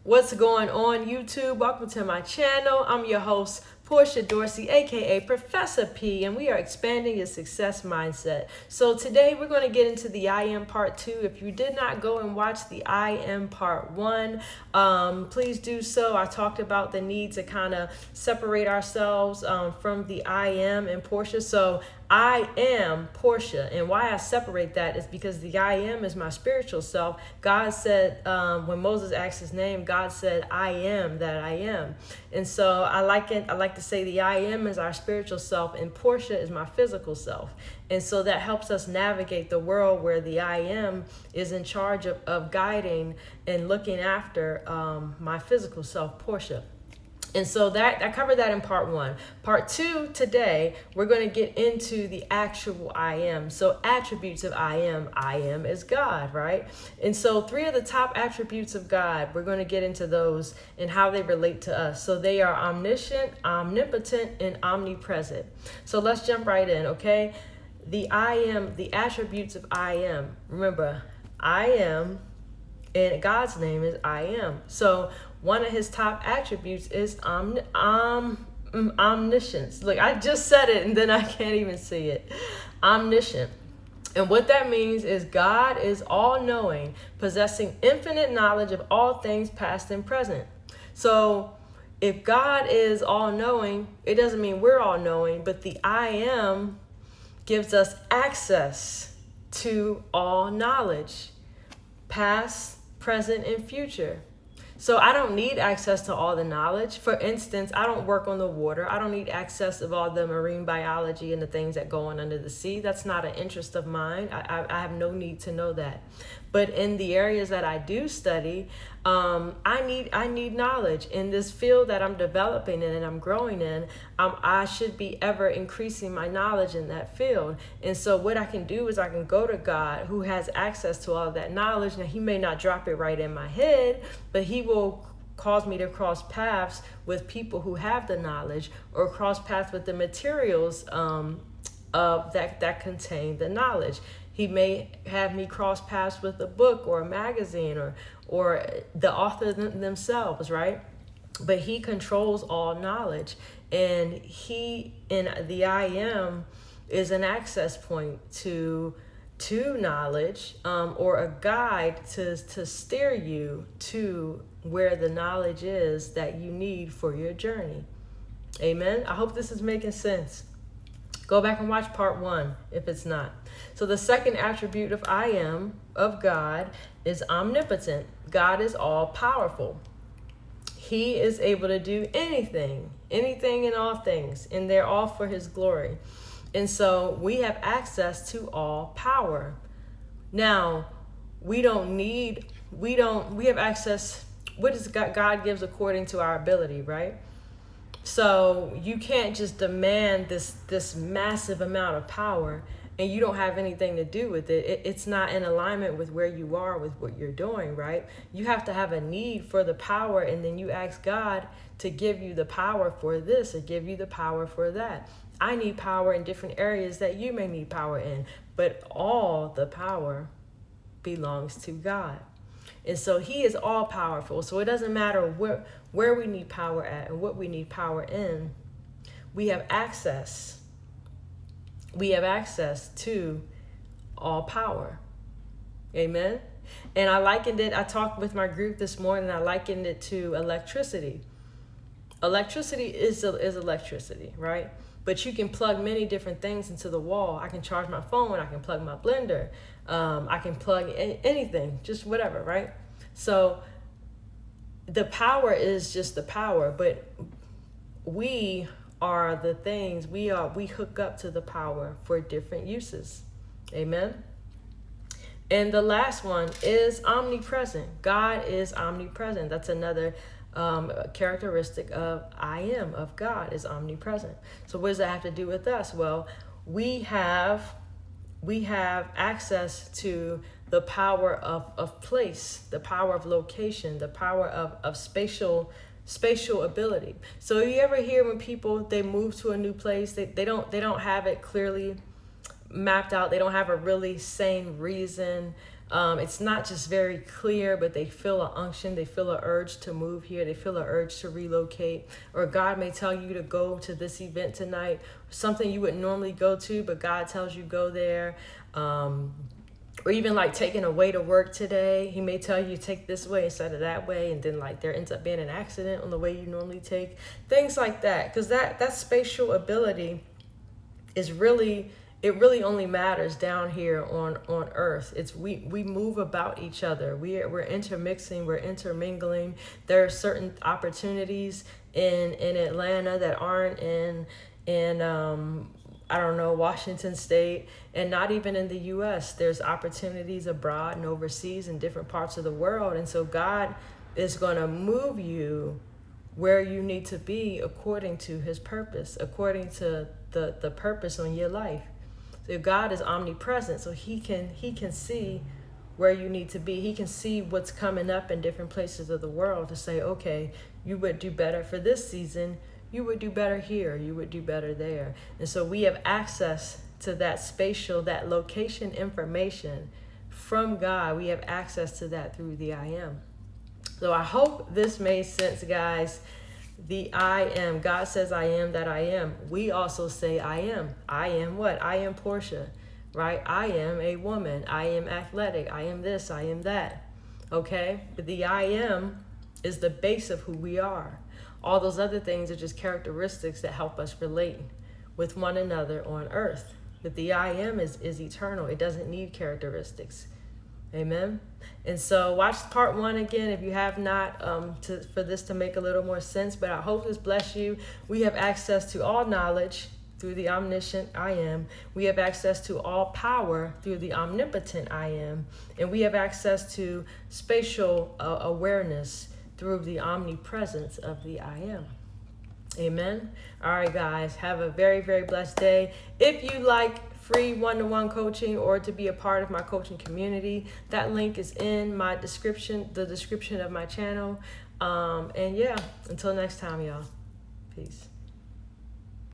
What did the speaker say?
What's going on, YouTube? Welcome to my channel. I'm your host, Portia Dorsey, aka Professor P, and we are expanding your success mindset. So today we're going to get into the I Am Part 2. If you did not go and watch the I Am Part 1, please do so. I talked about the need to kind of separate ourselves from the I Am and Portia. So I am Portia, and why I separate that is because the I am is my spiritual self. God said, when Moses asked his name, God said, I am that I am. And so I like to say the I am is our spiritual self, and Portia is my physical self. And so that helps us navigate the world where the I am is in charge of guiding and looking after my physical self, Portia. And so that I covered that in part 1. Part 2, today, we're going to get into the actual I am. So attributes of I am is God, right? And so 3 of the top attributes of God, we're going to get into those and how they relate to us. So they are omniscient, omnipotent, and omnipresent. So let's jump right in, okay? The I am, the attributes of I am. Remember, I am, and God's name is I am. So one of his top attributes is omniscience. Look, I just said it and then I can't even see it. Omniscient. And what that means is God is all-knowing, possessing infinite knowledge of all things past and present. So if God is all-knowing, it doesn't mean we're all-knowing, but the I am gives us access to all knowledge, past, present, and future. So I don't need access to all the knowledge. For instance, I don't work on the water. I don't need access of all the marine biology and the things that go on under the sea. That's not an interest of mine. I have no need to know that. But in the areas that I do study, I need knowledge. In this field that I'm developing in and I'm growing in, I should be ever increasing my knowledge in that field. And so what I can do is I can go to God, who has access to all of that knowledge. Now, he may not drop it right in my head, but he will cause me to cross paths with people who have the knowledge, or cross paths with the materials that contain the knowledge. He may have me cross paths with a book or a magazine or the author themselves, right? But he controls all knowledge, and he, in the I am, is an access point to knowledge, or a guide to steer you to where the knowledge is that you need for your journey. Amen. I hope this is making sense. Go back and watch part 1 if it's not. So the second attribute of I am, of God, is omnipotent. God is all powerful. He is able to do anything and all things, and they're all for his glory. And so we have access to all power. Now, we have access, what does God gives according to our ability, right? So you can't just demand this massive amount of power and you don't have anything to do with it. It's not in alignment with where you are with what you're doing, right? You have to have a need for the power, and then you ask God to give you the power for this or give you the power for that. I need power in different areas that you may need power in, but all the power belongs to God. And so he is all powerful. So it doesn't matter where we need power at and what we need power in. We have access. We have access to all power. Amen. And I talked with my group this morning, I likened it to electricity. Electricity is electricity, right? But you can plug many different things into the wall. I can charge my phone, I can plug my blender, I can plug anything, just whatever, right? So the power is just the power, but we are the things, we hook up to the power for different uses. Amen. And the last one is omnipresent. God is omnipresent. That's another characteristic of I am, of God, is omnipresent. So what does that have to do with us? Well, we have access to the power of place, the power of location, the power of spatial ability. So you ever hear when people, they move to a new place, they don't have it clearly mapped out. They don't have a really sane reason It's not just very clear, but they feel an unction, they feel an urge to move here, they feel an urge to relocate, or God may tell you to go to this event tonight, something you wouldn't normally go to, but God tells you go there. Or even like taking a way to work today. He may tell you take this way instead of that way, and then like there ends up being an accident on the way you normally take. Things like that, because that spatial ability is really, it really only matters down here on earth. It's we move about each other. We're intermixing, we're intermingling. There are certain opportunities in Atlanta that aren't in I don't know, Washington State, and not even in the U.S. There's opportunities abroad and overseas in different parts of the world. And so God is going to move you where you need to be according to his purpose, according to the purpose on your life. So God is omnipresent, so he can see where you need to be. He can see what's coming up in different places of the world to say, okay, you would do better for this season. You would do better here, you would do better there. And so we have access to that spatial, that location information from God. We have access to that through the I am. So I hope this made sense, guys. The I am. God says I am that I am. We also say I am. I am what? I am Portia, right? I am a woman. I am athletic. I am this. I am that. Okay? But the I am is the base of who we are. All those other things are just characteristics that help us relate with one another on earth. But the I am is eternal. It doesn't need characteristics. Amen. And so watch part 1 again if you have not, for this to make a little more sense. But I hope this bless you. We have access to all knowledge through the omniscient I am. We have access to all power through the omnipotent I am. And we have access to spatial awareness through the omnipresence of the I am. Amen. All right, guys, have a very, very blessed day. If you like free one-to-one coaching or to be a part of my coaching community, that link is in my description, the description of my channel. And yeah, until next time, y'all. Peace.